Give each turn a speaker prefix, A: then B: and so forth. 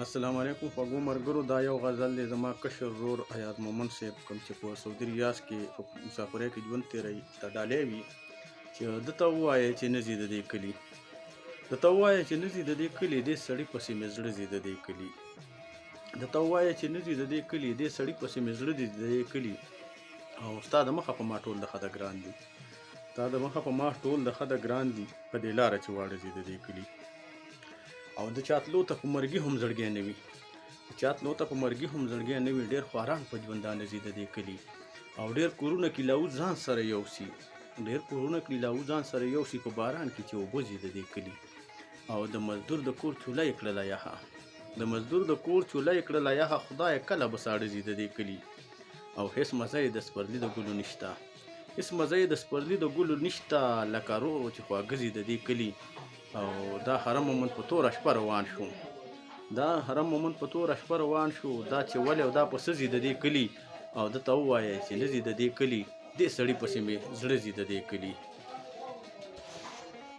A: السلام علیکم خوږو ملګرو، دا یو غزل دی زما کشر ورور حیات مومند صاحب، کوم چې په سعودي ریاض کې په مسافرۍ کې ژوند تېروي. دا ډالۍ وي چې ده ته ووایه چې نه ځي د دې کلي، ده ته ووایه چې نه ځي د دې کلي، دې سړي پسې مې زړه ځي د دې کلي. ده ته ووایه چې نه ځي د دې کلي، دې سړي پسې مې زړه ځي د دې کلي. او ستا د مخه په ما ټول د ښه د ګران دي، ستا د مخه په ما ټول د ښه د ګران دي، په دې لاره چې واړه ځي د دې کلي. او د چا تلو ته په مرګي هم زړګی نه وي، د چا تلو ته په مرګي هم زړګی نه وي. ډېر خواران په ژوندانه ځي د دې کلي، او ډېر کورونه کیلاو ځان سره یوسي، ډېر کورونه کیلاو ځان سره یوسي، په باران کې چې اوبه ځي د دې کلي. او د مزدور د کور چوله یې کړله یخه، د مزدور د کور چوله یې کړله یخه، خدایه کله به ساړه ځي د دې کلي. او هېڅ مزه یې د سپرلي د ګلو نشته، هېڅ مزه یې د سپرلي د ګلو نشته، لکه روغ چې خواږه ځي د دې کلي. او دا حرم مومند په توره شپه روان شو، دا حرم مومند په توره شپه روان شو، دا چې ولې او دا په څه ځي د دې کلي. او ده ته ووایه چې نه ځي د دې کلي، دې سړي پسې مې زړه ځي د دې کلي.